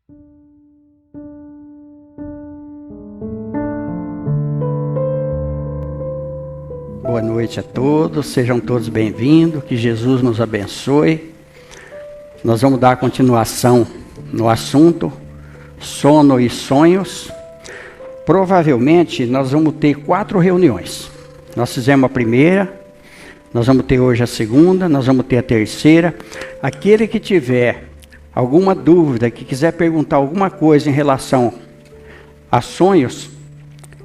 Boa noite a todos, sejam todos bem-vindos, que Jesus nos abençoe. Nós vamos dar continuação no assunto sono e sonhos. Provavelmente nós vamos ter 4 reuniões. Nós fizemos a primeira, nós vamos ter hoje a segunda, nós vamos ter a terceira. Aquele que tiver alguma dúvida, que quiser perguntar alguma coisa em relação a sonhos,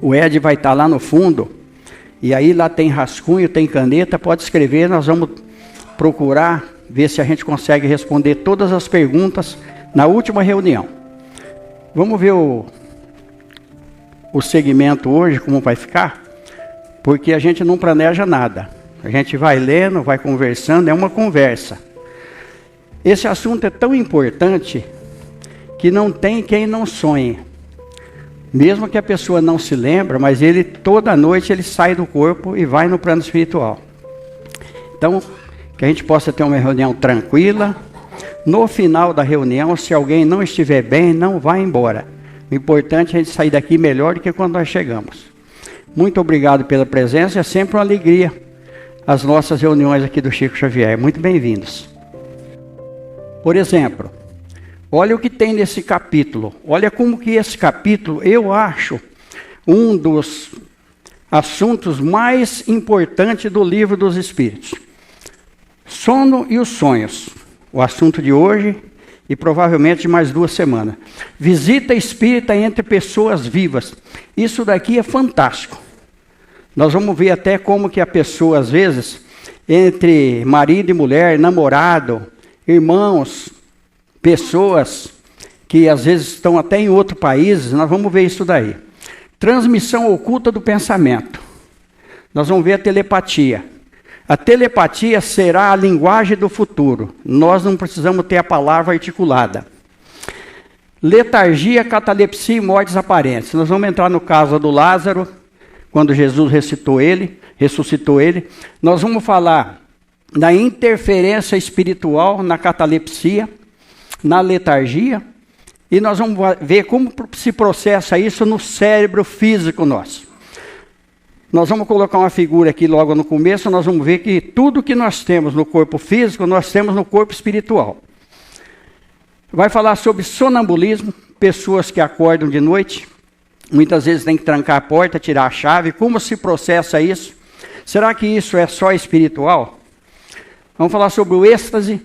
o Ed vai estar lá no fundo. E aí lá tem rascunho, tem caneta, pode escrever, nós vamos procurar ver se a gente consegue responder todas as perguntas na última reunião. Vamos ver o segmento hoje, como vai ficar, porque a gente não planeja nada. A gente vai lendo, vai conversando, é uma conversa. Esse assunto é tão importante que não tem quem não sonhe. Mesmo que a pessoa não se lembre, mas ele toda noite ele sai do corpo e vai no plano espiritual. Então, que a gente possa ter uma reunião tranquila. No final da reunião, se alguém não estiver bem, não vá embora. O importante é a gente sair daqui melhor do que quando nós chegamos. Muito obrigado pela presença, é sempre uma alegria as nossas reuniões aqui do Chico Xavier. Muito bem-vindos. Por exemplo, olha o que tem nesse capítulo. Olha como que esse capítulo, eu acho, um dos assuntos mais importantes do Livro dos Espíritos. Sono e os sonhos. O assunto de hoje e provavelmente de mais 2 semanas. Visita espírita entre pessoas vivas. Isso daqui é fantástico. Nós vamos ver até como que a pessoa, às vezes, entre marido e mulher, namorado, irmãos, pessoas que às vezes estão até em outro país, nós vamos ver isso daí. Transmissão oculta do pensamento. Nós vamos ver a telepatia. A telepatia será a linguagem do futuro. Nós não precisamos ter a palavra articulada. Letargia, catalepsia e mortes aparentes. Nós vamos entrar no caso do Lázaro, quando Jesus ressuscitou ele. Nós vamos falar da interferência espiritual na catalepsia, na letargia, e nós vamos ver como se processa isso no cérebro físico nosso. Nós vamos colocar uma figura aqui logo no começo, nós vamos ver que tudo que nós temos no corpo físico, nós temos no corpo espiritual. Vai falar sobre sonambulismo, pessoas que acordam de noite, muitas vezes tem que trancar a porta, tirar a chave, como se processa isso? Será que isso é só espiritual? Vamos falar sobre o êxtase.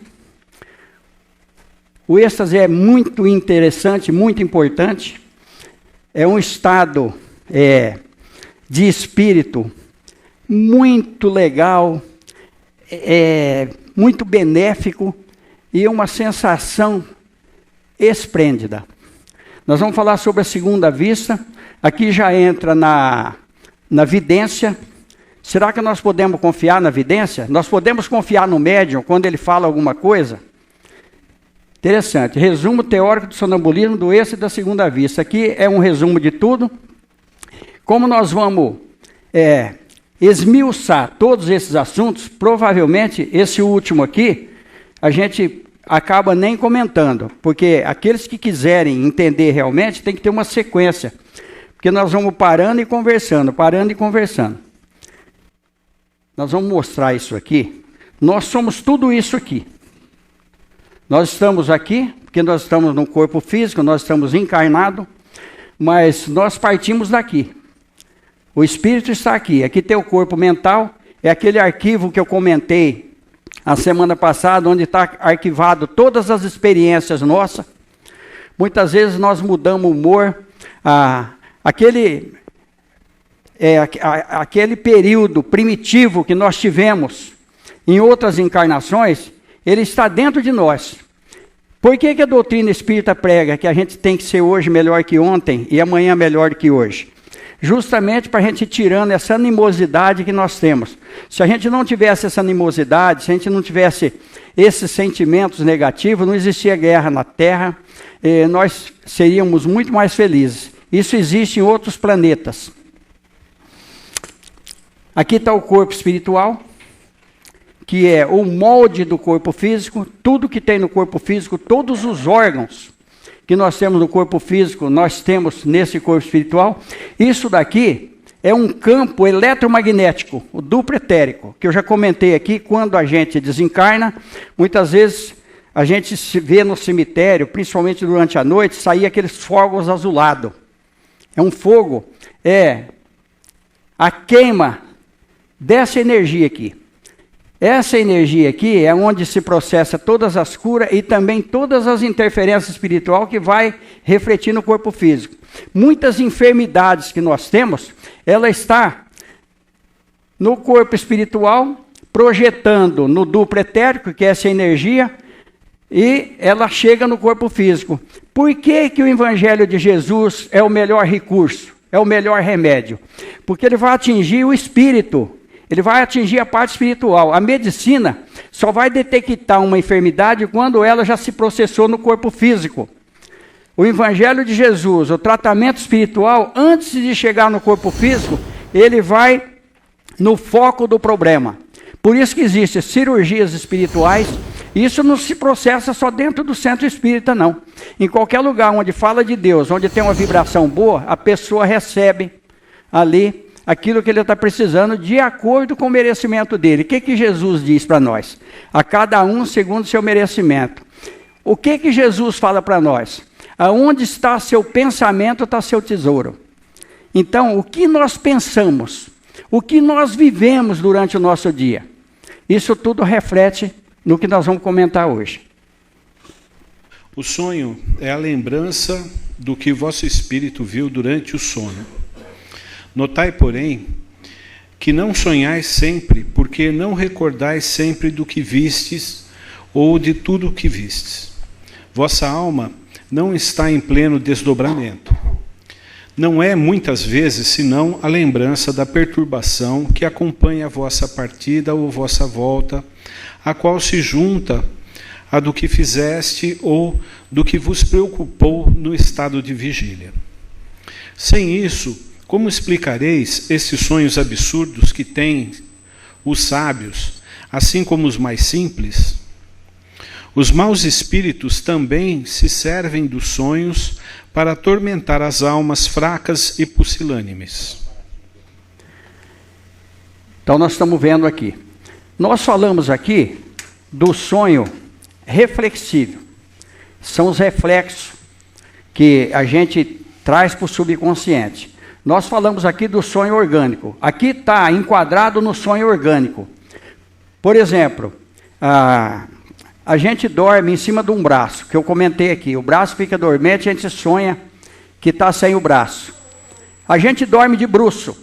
O êxtase é muito interessante, muito importante. É um estado de espírito muito legal, muito benéfico e uma sensação esplêndida. Nós vamos falar sobre a segunda vista. Aqui já entra na vidência. Será que nós podemos confiar na vidência? Nós podemos confiar no médium quando ele fala alguma coisa? Interessante. Resumo teórico do sonambulismo, do êxtase e da segunda vista. Aqui é um resumo de tudo. Como nós vamos esmiuçar todos esses assuntos, provavelmente esse último aqui, a gente acaba nem comentando, porque aqueles que quiserem entender realmente tem que ter uma sequência, porque nós vamos parando e conversando, parando e conversando. Nós vamos mostrar isso aqui. Nós somos tudo isso aqui. Nós estamos aqui, porque nós estamos no corpo físico, nós estamos encarnados, mas nós partimos daqui. O espírito está aqui. Aqui tem o corpo mental, é aquele arquivo que eu comentei a semana passada, onde está arquivado todas as experiências nossas. Muitas vezes nós mudamos o humor, aquele período primitivo que nós tivemos em outras encarnações, ele está dentro de nós. Por que a doutrina espírita prega que a gente tem que ser hoje melhor que ontem e amanhã melhor que hoje? Justamente para a gente ir tirando essa animosidade que nós temos. Se a gente não tivesse essa animosidade, se a gente não tivesse esses sentimentos negativos, não existia guerra na Terra, nós seríamos muito mais felizes. Isso existe em outros planetas. Aqui está o corpo espiritual, que é o molde do corpo físico, tudo que tem no corpo físico, todos os órgãos que nós temos no corpo físico, nós temos nesse corpo espiritual. Isso daqui é um campo eletromagnético, o duplo etérico, que eu já comentei aqui. Quando a gente desencarna, muitas vezes a gente se vê no cemitério, principalmente durante a noite, sair aqueles fogos azulados. É um fogo, é a queima dessa energia aqui. Essa energia aqui é onde se processa todas as curas e também todas as interferências espirituais que vai refletir no corpo físico. Muitas enfermidades que nós temos, ela está no corpo espiritual, projetando no duplo etérico, que é essa energia, e ela chega no corpo físico. Por que que o Evangelho de Jesus é o melhor recurso, é o melhor remédio? Porque ele vai atingir o espírito. Ele vai atingir a parte espiritual. A medicina só vai detectar uma enfermidade quando ela já se processou no corpo físico. O Evangelho de Jesus, o tratamento espiritual, antes de chegar no corpo físico, ele vai no foco do problema. Por isso que existem cirurgias espirituais. Isso não se processa só dentro do centro espírita, não. Em qualquer lugar onde fala de Deus, onde tem uma vibração boa, a pessoa recebe ali aquilo que ele está precisando, de acordo com o merecimento dele. O que que Jesus diz para nós? A cada um segundo o seu merecimento. O que que Jesus fala para nós? Aonde está seu pensamento, está seu tesouro. Então, o que nós pensamos, o que nós vivemos durante o nosso dia, isso tudo reflete no que nós vamos comentar hoje. O sonho é a lembrança do que vosso espírito viu durante o sono. Notai, porém, que não sonhais sempre, porque não recordais sempre do que vistes ou de tudo o que vistes. Vossa alma não está em pleno desdobramento. Não é muitas vezes senão a lembrança da perturbação que acompanha a vossa partida ou vossa volta, a qual se junta a do que fizeste ou do que vos preocupou no estado de vigília. Sem isso, como explicareis esses sonhos absurdos que têm os sábios, assim como os mais simples? Os maus espíritos também se servem dos sonhos para atormentar as almas fracas e pusilânimes. Então nós estamos vendo aqui. Nós falamos aqui do sonho reflexivo. São os reflexos que a gente traz para o subconsciente. Nós falamos aqui do sonho orgânico. Aqui está enquadrado no sonho orgânico. Por exemplo, a gente dorme em cima de um braço, que eu comentei aqui. O braço fica dormente, a gente sonha que está sem o braço. A gente dorme de bruço,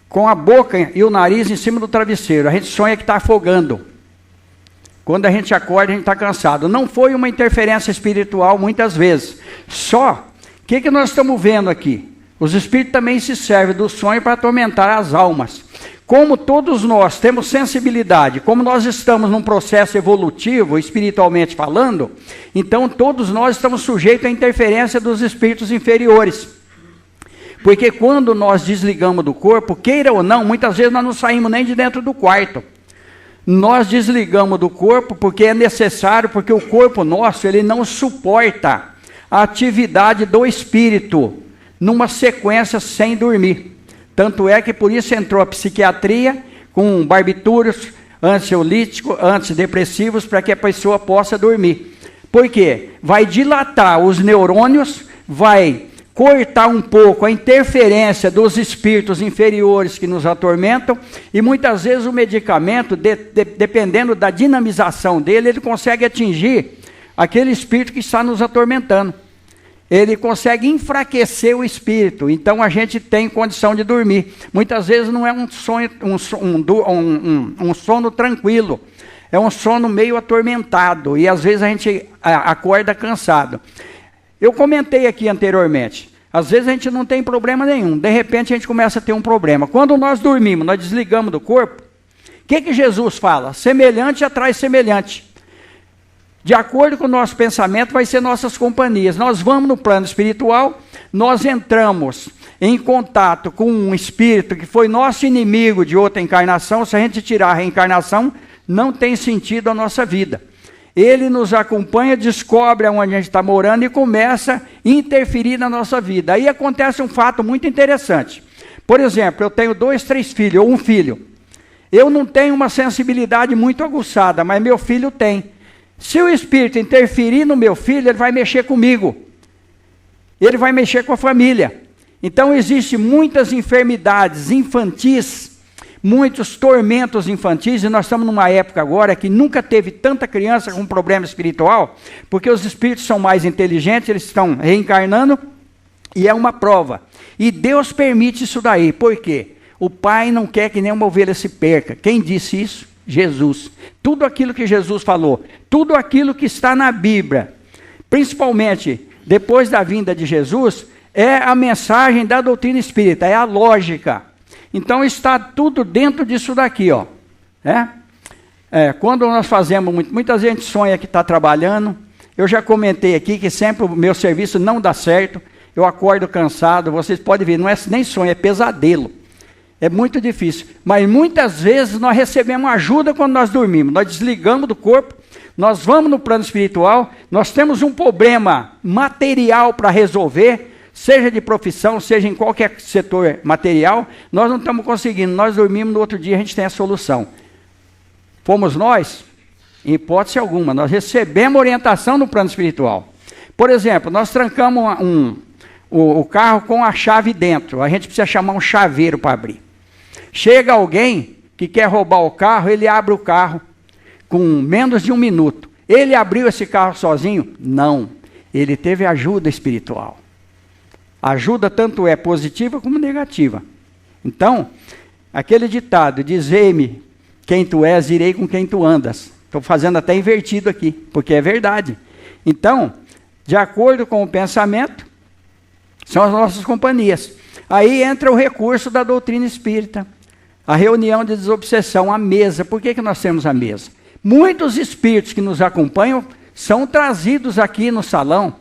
com a boca e o nariz em cima do travesseiro. A gente sonha que está afogando. Quando a gente acorda, a gente está cansado. Não foi uma interferência espiritual muitas vezes. Só, o que nós estamos vendo aqui? Os espíritos também se servem do sonho para atormentar as almas. Como todos nós temos sensibilidade, como nós estamos num processo evolutivo, espiritualmente falando, então todos nós estamos sujeitos à interferência dos espíritos inferiores. Porque quando nós desligamos do corpo, queira ou não, muitas vezes nós não saímos nem de dentro do quarto. Nós desligamos do corpo porque é necessário, porque o corpo nosso ele não suporta a atividade do espírito numa sequência sem dormir. Tanto é que por isso entrou a psiquiatria com barbitúricos, ansiolíticos, antidepressivos, para que a pessoa possa dormir. Por quê? Vai dilatar os neurônios, vai cortar um pouco a interferência dos espíritos inferiores que nos atormentam, e muitas vezes o medicamento, dependendo da dinamização dele, ele consegue atingir aquele espírito que está nos atormentando. Ele consegue enfraquecer o espírito, então a gente tem condição de dormir. Muitas vezes não é um sono tranquilo, é um sono meio atormentado, e às vezes a gente acorda cansado. Eu comentei aqui anteriormente, às vezes a gente não tem problema nenhum, de repente a gente começa a ter um problema. Quando nós dormimos, nós desligamos do corpo, o que Jesus fala? Semelhante atrai semelhante. De acordo com o nosso pensamento, vai ser nossas companhias. Nós vamos no plano espiritual, nós entramos em contato com um espírito que foi nosso inimigo de outra encarnação. Se a gente tirar a reencarnação, não tem sentido a nossa vida. Ele nos acompanha, descobre onde a gente está morando e começa a interferir na nossa vida. Aí acontece um fato muito interessante. Por exemplo, eu tenho 2, 3 filhos, ou um filho. Eu não tenho uma sensibilidade muito aguçada, mas meu filho tem. Se o Espírito interferir no meu filho, ele vai mexer comigo. Ele vai mexer com a família. Então, existem muitas enfermidades infantis, muitos tormentos infantis, e nós estamos numa época agora que nunca teve tanta criança com problema espiritual, porque os espíritos são mais inteligentes, eles estão reencarnando, e é uma prova. E Deus permite isso daí, por quê? O Pai não quer que nenhuma ovelha se perca. Quem disse isso? Jesus. Tudo aquilo que Jesus falou, tudo aquilo que está na Bíblia, principalmente depois da vinda de Jesus, é a mensagem da doutrina espírita, é a lógica. Então está tudo dentro disso daqui, ó. Quando nós fazemos, muita gente sonha que está trabalhando. Eu já comentei aqui que sempre o meu serviço não dá certo. Eu acordo cansado, vocês podem ver, não é nem sonho, é pesadelo. É muito difícil. Mas muitas vezes nós recebemos ajuda quando nós dormimos. Nós desligamos do corpo, nós vamos no plano espiritual, nós temos um problema material para resolver, seja de profissão, seja em qualquer setor material, nós não estamos conseguindo, nós dormimos, no outro dia a gente tem a solução. Fomos nós? Em hipótese alguma, nós recebemos orientação no plano espiritual. Por exemplo, nós trancamos o carro com a chave dentro, a gente precisa chamar um chaveiro para abrir. Chega alguém que quer roubar o carro, ele abre o carro com menos de 1 minuto. Ele abriu esse carro sozinho? Não, ele teve ajuda espiritual. Ajuda tanto é positiva como negativa. Então, aquele ditado, dizei-me quem tu és, irei com quem tu andas. Estou fazendo até invertido aqui, porque é verdade. Então, de acordo com o pensamento, são as nossas companhias. Aí entra o recurso da doutrina espírita, a reunião de desobsessão, a mesa. Por que nós temos a mesa? Muitos espíritos que nos acompanham são trazidos aqui no salão,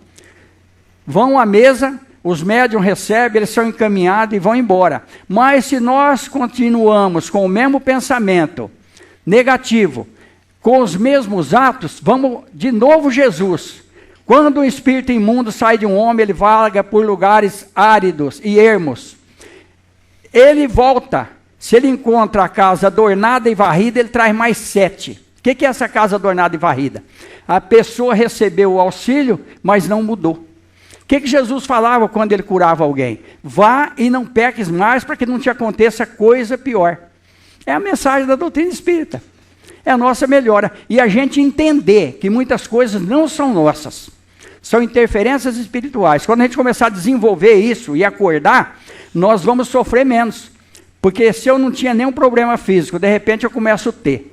vão à mesa, os médiuns recebem, eles são encaminhados e vão embora. Mas se nós continuamos com o mesmo pensamento negativo, com os mesmos atos, vamos de novo Jesus. Quando um espírito imundo sai de um homem, ele vaga por lugares áridos e ermos. Ele volta. Se ele encontra a casa adornada e varrida, ele traz mais 7. O que é essa casa adornada e varrida? A pessoa recebeu o auxílio, mas não mudou. O que Jesus falava quando ele curava alguém? Vá e não peques mais para que não te aconteça coisa pior. É a mensagem da doutrina espírita. É a nossa melhora. E a gente entender que muitas coisas não são nossas. São interferências espirituais. Quando a gente começar a desenvolver isso e acordar, nós vamos sofrer menos. Porque se eu não tinha nenhum problema físico, de repente eu começo a ter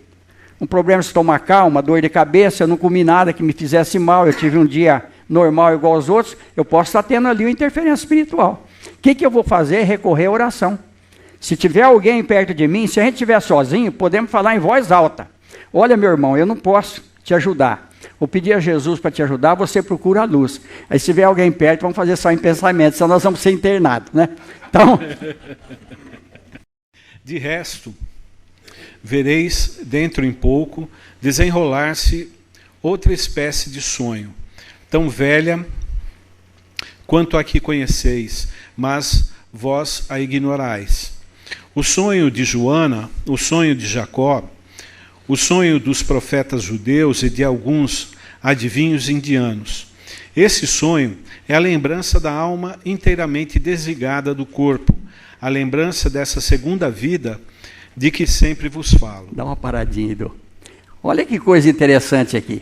um problema estomacal, uma dor de cabeça, eu não comi nada que me fizesse mal, eu tive um dia normal igual aos outros, eu posso estar tendo ali uma interferência espiritual. O que eu vou fazer? Recorrer à oração. Se tiver alguém perto de mim, se a gente estiver sozinho, podemos falar em voz alta. Olha, meu irmão, eu não posso te ajudar. Vou pedir a Jesus para te ajudar, você procura a luz. Aí se tiver alguém perto, vamos fazer só em pensamento, senão nós vamos ser internados, né? Então... De resto, vereis dentro em pouco desenrolar-se outra espécie de sonho, tão velha quanto a que conheceis, mas vós a ignorais. O sonho de Joana, o sonho de Jacó, o sonho dos profetas judeus e de alguns adivinhos indianos. Esse sonho é a lembrança da alma inteiramente desligada do corpo, a lembrança dessa segunda vida de que sempre vos falo. Dá uma paradinha, Edu. Olha que coisa interessante aqui.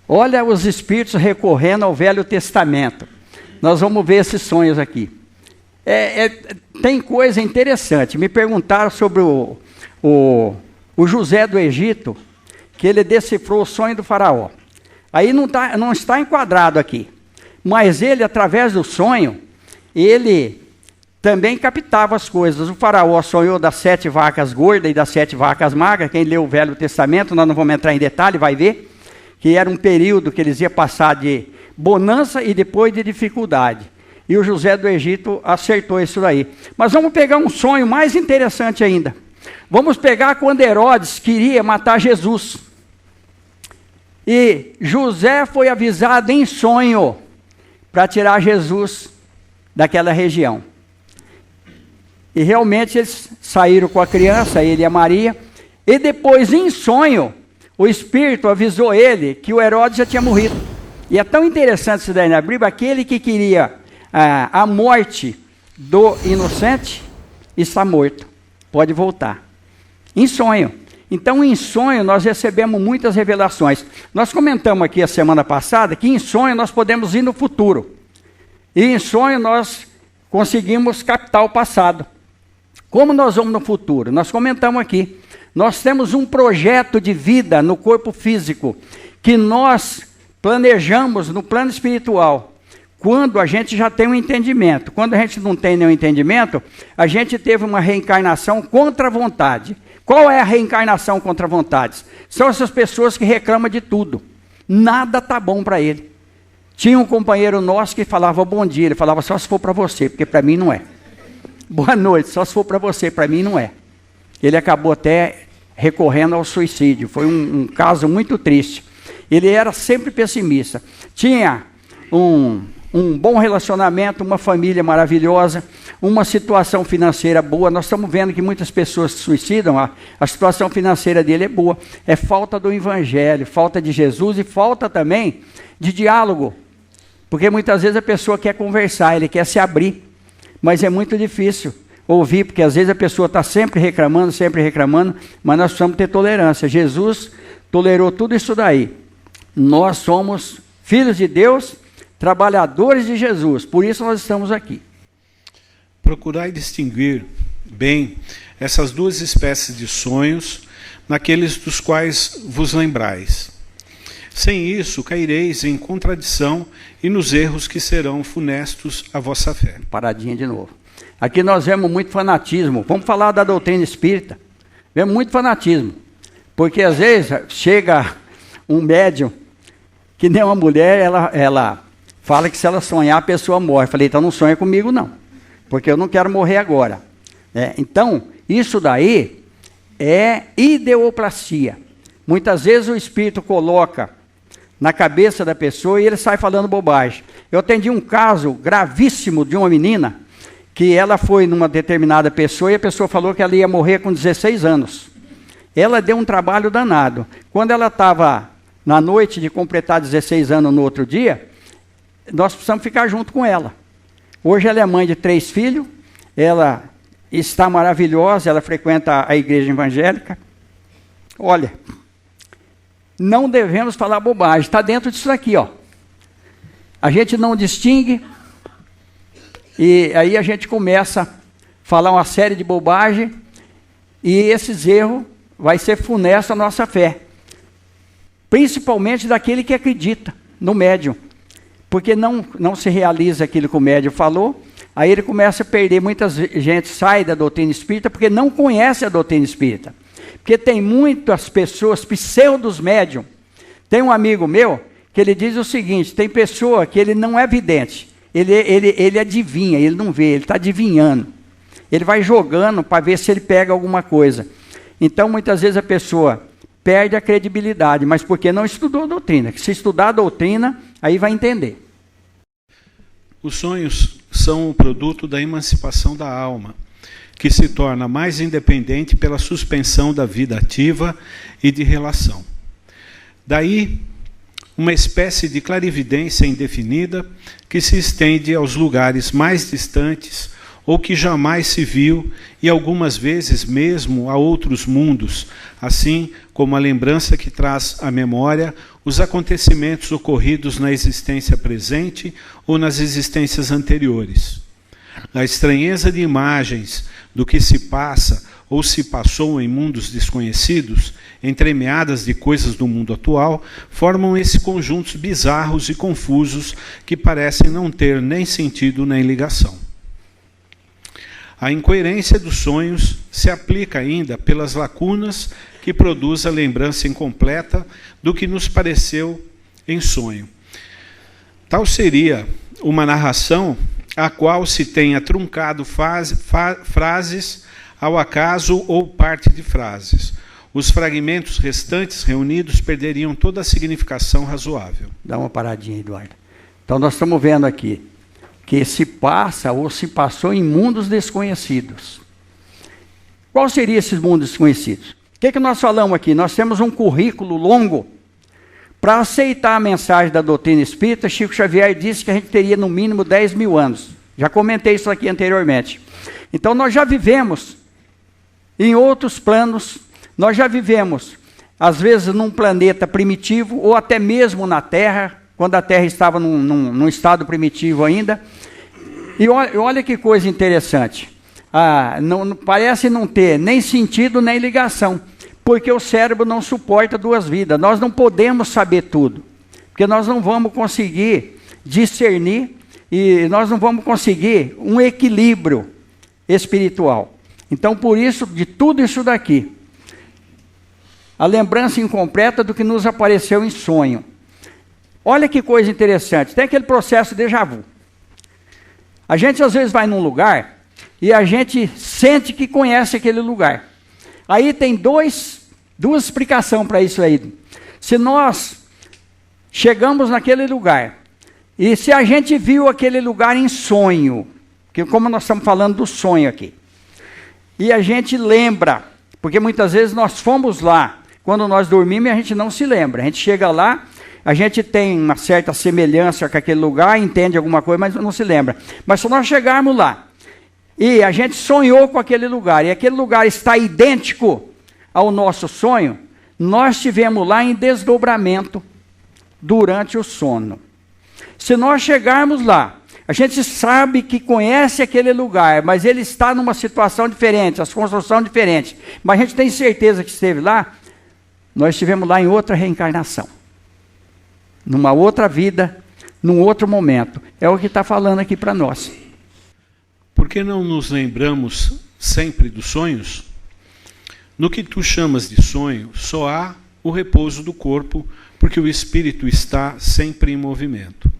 Olha os espíritos recorrendo ao Velho Testamento. Nós vamos ver esses sonhos aqui. Tem coisa interessante. Me perguntaram sobre o José do Egito, que ele decifrou o sonho do faraó. Aí não está enquadrado aqui. Mas ele, através do sonho, ele também captava as coisas. O faraó sonhou das 7 vacas gordas e das 7 vacas magras. Quem leu o Velho Testamento, nós não vamos entrar em detalhe, vai ver que era um período que eles iam passar de bonança e depois de dificuldade. E o José do Egito acertou isso daí. Mas vamos pegar um sonho mais interessante ainda. Vamos pegar quando Herodes queria matar Jesus. E José foi avisado em sonho para tirar Jesus daquela região. E realmente eles saíram com a criança, ele e a Maria, e depois, em sonho, o Espírito avisou ele que o Herodes já tinha morrido. E é tão interessante isso daí na Bíblia, aquele que queria a morte do inocente está morto, pode voltar. Em sonho. Então, em sonho, nós recebemos muitas revelações. Nós comentamos aqui a semana passada que em sonho nós podemos ir no futuro. E em sonho nós conseguimos captar o passado. Como nós vamos no futuro? Nós comentamos aqui. Nós temos um projeto de vida no corpo físico que nós planejamos no plano espiritual. Quando a gente já tem um entendimento. Quando a gente não tem nenhum entendimento, a gente teve uma reencarnação contra a vontade. Qual é a reencarnação contra a vontade? São essas pessoas que reclamam de tudo. Nada está bom para ele. Tinha um companheiro nosso que falava bom dia. Ele falava só se for para você, porque para mim não é. Boa noite, só se for para você, para mim não é. Ele acabou até recorrendo ao suicídio. Foi um caso muito triste. Ele era sempre pessimista. Tinha um bom relacionamento, uma família maravilhosa, uma situação financeira boa. Nós estamos vendo que muitas pessoas se suicidam, a situação financeira dele é boa. É falta do evangelho, falta de Jesus e falta também de diálogo. Porque muitas vezes a pessoa quer conversar, ele quer se abrir, mas é muito difícil ouvir, porque às vezes a pessoa está sempre reclamando, mas nós precisamos ter tolerância. Jesus tolerou tudo isso daí. Nós somos filhos de Deus, trabalhadores de Jesus, por isso nós estamos aqui. Procurai distinguir bem essas duas espécies de sonhos, naqueles dos quais vos lembrais. Sem isso, caireis em contradição e nos erros que serão funestos à vossa fé. Paradinha de novo. Aqui nós vemos muito fanatismo. Vamos falar da doutrina espírita. Vemos muito fanatismo. Porque às vezes chega um médium, que nem uma mulher, ela fala que se ela sonhar, a pessoa morre. Eu falei, então não sonha comigo não, porque eu não quero morrer agora. Então, isso daí é ideoplastia. Muitas vezes o espírito coloca na cabeça da pessoa e ele sai falando bobagem. Eu atendi um caso gravíssimo de uma menina, que ela foi numa determinada pessoa e a pessoa falou que ela ia morrer com 16 anos. Ela deu um trabalho danado. Quando ela estava na noite de completar 16 anos no outro dia, nós precisamos ficar junto com ela. Hoje ela é mãe de 3 filhos, ela está maravilhosa, ela frequenta a igreja evangélica. Olha, não devemos falar bobagem, está dentro disso aqui, ó. A gente não distingue, e aí a gente começa a falar uma série de bobagem, e esses erros vai ser funesto à nossa fé. Principalmente daquele que acredita no médium. Porque não se realiza aquilo que o médium falou, aí ele começa a perder. Muita gente sai da doutrina espírita porque não conhece a doutrina espírita. Porque tem muitas pessoas, pseudos médium. Tem um amigo meu que ele diz o seguinte, tem pessoa que ele não é vidente, ele adivinha, ele não vê, ele está adivinhando. Ele vai jogando para ver se ele pega alguma coisa. Então, muitas vezes a pessoa perde a credibilidade, mas porque não estudou a doutrina. Se estudar a doutrina, aí vai entender. Os sonhos são o produto da emancipação da alma, que se torna mais independente pela suspensão da vida ativa e de relação. Daí, uma espécie de clarividência indefinida que se estende aos lugares mais distantes ou que jamais se viu, e algumas vezes mesmo a outros mundos, assim como a lembrança que traz à memória os acontecimentos ocorridos na existência presente ou nas existências anteriores. A estranheza de imagens do que se passa ou se passou em mundos desconhecidos, entremeadas de coisas do mundo atual, formam esses conjuntos bizarros e confusos que parecem não ter nem sentido nem ligação. A incoerência dos sonhos se aplica ainda pelas lacunas que produz a lembrança incompleta do que nos pareceu em sonho. Tal seria uma narração a qual se tenha truncado frases ao acaso ou parte de frases, os fragmentos restantes reunidos perderiam toda a significação razoável. Dá uma paradinha, Eduardo. Então nós estamos vendo aqui que se passa ou se passou em mundos desconhecidos. Qual seria esses mundos desconhecidos? O que nós falamos aqui? Nós temos um currículo longo. Para aceitar a mensagem da doutrina espírita, Chico Xavier disse que a gente teria no mínimo 10 mil anos. Já comentei isso aqui anteriormente. Então nós já vivemos em outros planos, nós já vivemos, às vezes, num planeta primitivo, ou até mesmo na Terra, quando a Terra estava num estado primitivo ainda. E olha que coisa interessante. Parece não ter nem sentido nem ligação, porque o cérebro não suporta duas vidas. Nós não podemos saber tudo, porque nós não vamos conseguir discernir e nós não vamos conseguir um equilíbrio espiritual. Então, por isso, de tudo isso daqui, a lembrança incompleta do que nos apareceu em sonho. Olha que coisa interessante, tem aquele processo de déjà vu. A gente às vezes vai num lugar e a gente sente que conhece aquele lugar. Aí tem duas explicações para isso aí. Se nós chegamos naquele lugar, e se a gente viu aquele lugar em sonho, que como nós estamos falando do sonho aqui, e a gente lembra, porque muitas vezes nós fomos lá, quando nós dormimos a gente não se lembra, a gente chega lá, a gente tem uma certa semelhança com aquele lugar, entende alguma coisa, mas não se lembra. Mas se nós chegarmos lá, e a gente sonhou com aquele lugar, e aquele lugar está idêntico ao nosso sonho, nós estivemos lá em desdobramento durante o sono. Se nós chegarmos lá, a gente sabe que conhece aquele lugar, mas ele está numa situação diferente, as construções diferentes, mas a gente tem certeza que esteve lá, nós estivemos lá em outra reencarnação, numa outra vida, num outro momento. É o que está falando aqui para nós. Por que não nos lembramos sempre dos sonhos? No que tu chamas de sonho, só há o repouso do corpo, porque o espírito está sempre em movimento.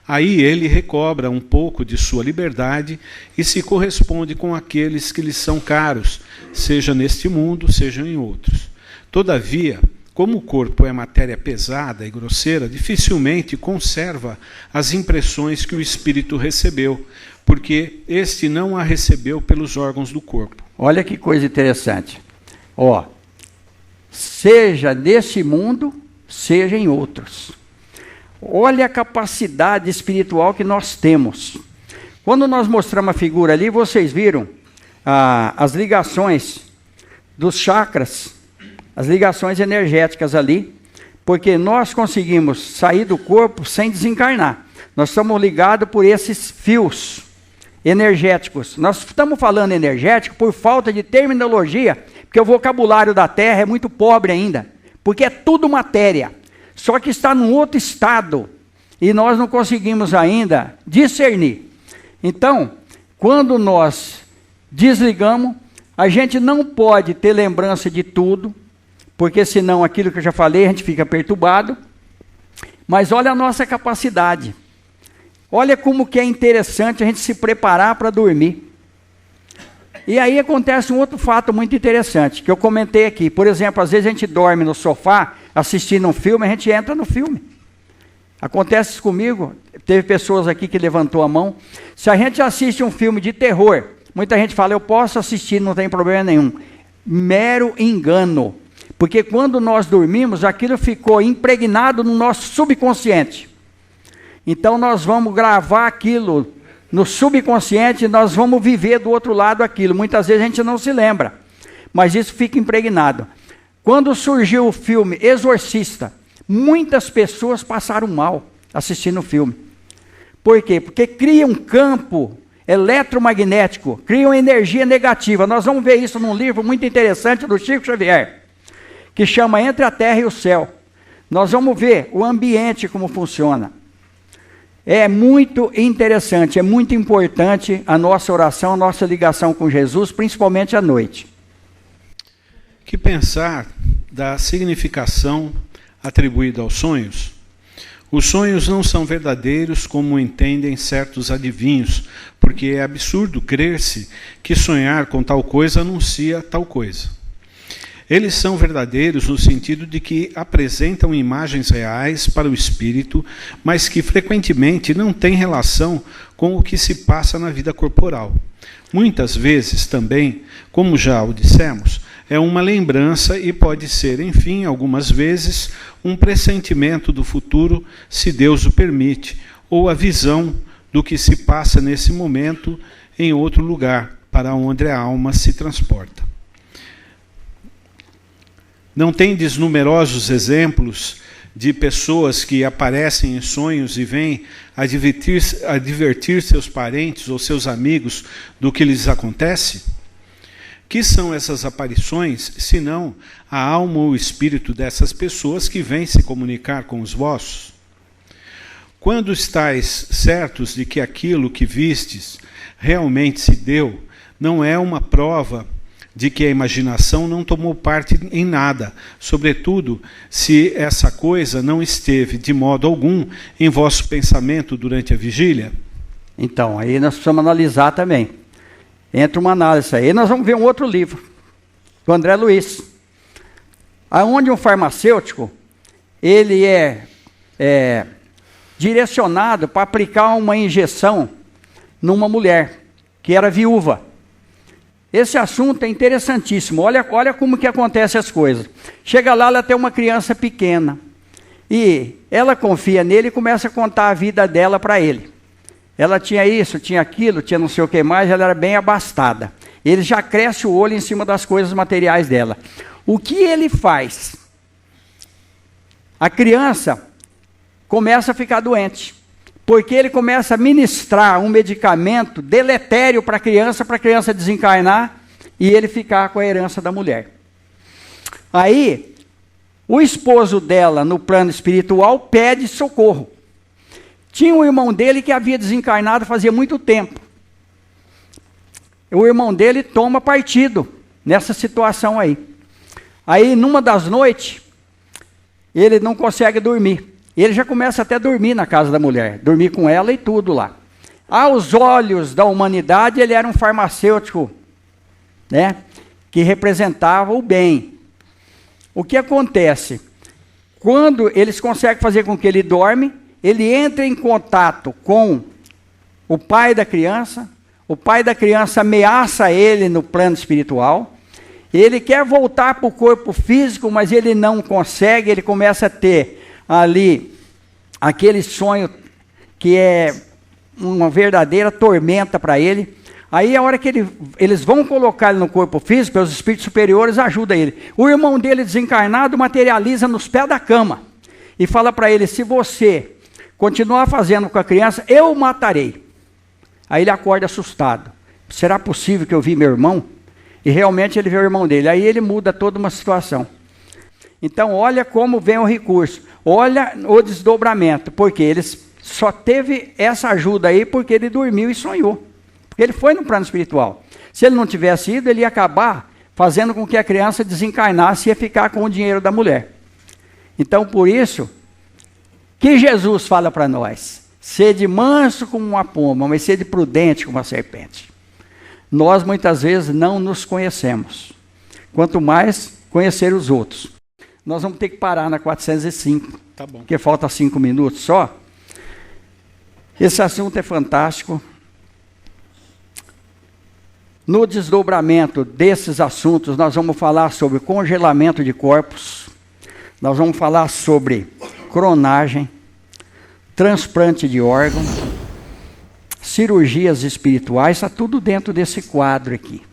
Aí ele recobra um pouco de sua liberdade e se corresponde com aqueles que lhe são caros, seja neste mundo, seja em outros. Todavia, como o corpo é matéria pesada e grosseira, dificilmente conserva as impressões que o espírito recebeu, porque este não a recebeu pelos órgãos do corpo. Olha que coisa interessante. Seja nesse mundo, seja em outros. Olha a capacidade espiritual que nós temos. Quando nós mostramos a figura ali, vocês viram as ligações dos chakras, as ligações energéticas ali, porque nós conseguimos sair do corpo sem desencarnar. Nós estamos ligados por esses fios energéticos. Nós estamos falando energético por falta de terminologia, porque o vocabulário da Terra é muito pobre ainda, porque é tudo matéria, só que está num outro estado, e nós não conseguimos ainda discernir. Então, quando nós desligamos, a gente não pode ter lembrança de tudo, porque senão aquilo que eu já falei, a gente fica perturbado. Mas olha a nossa capacidade. Olha como que é interessante a gente se preparar para dormir. E aí acontece um outro fato muito interessante, que eu comentei aqui. Por exemplo, às vezes a gente dorme no sofá, assistindo um filme, a gente entra no filme. Acontece isso comigo, teve pessoas aqui que levantou a mão. Se a gente assiste um filme de terror, muita gente fala, eu posso assistir, não tem problema nenhum. Mero engano. Porque quando nós dormimos, aquilo ficou impregnado no nosso subconsciente. Então nós vamos gravar aquilo no subconsciente, nós vamos viver do outro lado aquilo. Muitas vezes a gente não se lembra, mas isso fica impregnado. Quando surgiu o filme Exorcista, muitas pessoas passaram mal assistindo o filme. Por quê? Porque cria um campo eletromagnético, cria uma energia negativa. Nós vamos ver isso num livro muito interessante do Chico Xavier, que chama Entre a Terra e o Céu. Nós vamos ver o ambiente como funciona. É muito interessante, é muito importante a nossa oração, a nossa ligação com Jesus, principalmente à noite. Que pensar da significação atribuída aos sonhos? Os sonhos não são verdadeiros como entendem certos adivinhos, porque é absurdo crer-se que sonhar com tal coisa anuncia tal coisa. Eles são verdadeiros no sentido de que apresentam imagens reais para o espírito, mas que frequentemente não têm relação com o que se passa na vida corporal. Muitas vezes também, como já o dissemos, é uma lembrança e pode ser, enfim, algumas vezes, um pressentimento do futuro, se Deus o permite, ou a visão do que se passa nesse momento em outro lugar, para onde a alma se transporta. Não tendes numerosos exemplos de pessoas que aparecem em sonhos e vêm advertir seus parentes ou seus amigos do que lhes acontece? Que são essas aparições, senão a alma ou o espírito dessas pessoas que vêm se comunicar com os vossos? Quando estáis certos de que aquilo que vistes realmente se deu, não é uma prova de que a imaginação não tomou parte em nada, sobretudo se essa coisa não esteve de modo algum em vosso pensamento durante a vigília? Então, aí nós precisamos analisar também. Entra uma análise aí. Nós vamos ver um outro livro, do André Luiz, onde um farmacêutico, ele é direcionado para aplicar uma injeção numa mulher que era viúva. Esse assunto é interessantíssimo. Olha como que acontecem as coisas. Chega lá, ela tem uma criança pequena. E ela confia nele e começa a contar a vida dela para ele. Ela tinha isso, tinha aquilo, tinha não sei o que mais, ela era bem abastada. Ele já cresce o olho em cima das coisas materiais dela. O que ele faz? A criança começa a ficar doente. Porque ele começa a ministrar um medicamento deletério para a criança desencarnar e ele ficar com a herança da mulher. Aí, o esposo dela, no plano espiritual, pede socorro. Tinha um irmão dele que havia desencarnado fazia muito tempo. O irmão dele toma partido nessa situação aí. Aí, numa das noites, ele não consegue dormir. Ele já começa até a dormir na casa da mulher, dormir com ela e tudo lá. Aos olhos da humanidade, ele era um farmacêutico, né, que representava o bem. O que acontece? Quando eles conseguem fazer com que ele dorme, ele entra em contato com o pai da criança ameaça ele no plano espiritual, ele quer voltar para o corpo físico, mas ele não consegue, ele começa a ter ali aquele sonho que é uma verdadeira tormenta para ele. Aí a hora que eles vão colocar ele no corpo físico, os espíritos superiores ajudam ele. O irmão dele desencarnado materializa nos pés da cama e fala para ele: se você continuar fazendo com a criança, eu o matarei. Aí ele acorda assustado. Será possível que eu vi meu irmão? E realmente ele vê o irmão dele. Aí ele muda toda uma situação. Então olha como vem o recurso. Olha o desdobramento, porque ele só teve essa ajuda aí porque ele dormiu e sonhou. Porque ele foi no plano espiritual. Se ele não tivesse ido, ele ia acabar fazendo com que a criança desencarnasse e ia ficar com o dinheiro da mulher. Então, por isso, que Jesus fala para nós: sede manso como uma pomba, mas sede prudente como uma serpente. Nós, muitas vezes, não nos conhecemos. Quanto mais conhecer os outros. Nós vamos ter que parar na 405, tá bom, porque falta 5 minutos só. Esse assunto é fantástico. No desdobramento desses assuntos, nós vamos falar sobre congelamento de corpos, nós vamos falar sobre clonagem, transplante de órgãos, cirurgias espirituais, está tudo dentro desse quadro aqui.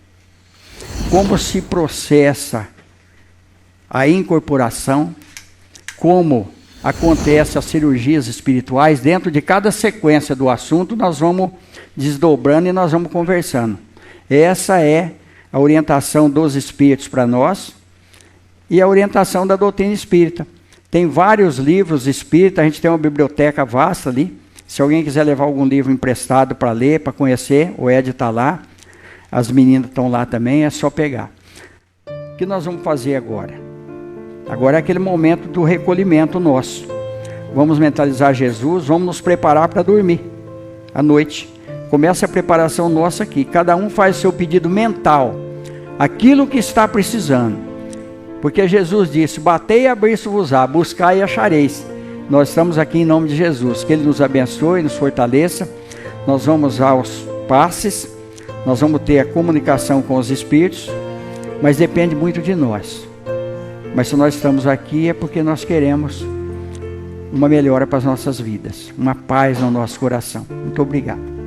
Como se processa a incorporação, como acontece as cirurgias espirituais, dentro de cada sequência do assunto, nós vamos desdobrando e nós vamos conversando. Essa é a orientação dos espíritos para nós e a orientação da doutrina espírita. Tem vários livros espíritas, a gente tem uma biblioteca vasta ali. Se alguém quiser levar algum livro emprestado para ler, para conhecer, o Ed está lá, as meninas estão lá também, é só pegar. O que nós vamos fazer agora? Agora é aquele momento do recolhimento nosso. Vamos mentalizar Jesus, vamos nos preparar para dormir à noite. Começa a preparação nossa aqui. Cada um faz seu pedido mental, aquilo que está precisando. Porque Jesus disse: batei e abrir-se-vos-á, buscai e achareis. Nós estamos aqui em nome de Jesus. Que Ele nos abençoe, nos fortaleça. Nós vamos aos passes, nós vamos ter a comunicação com os Espíritos, mas depende muito de nós. Mas se nós estamos aqui é porque nós queremos uma melhora para as nossas vidas, uma paz no nosso coração. Muito obrigado.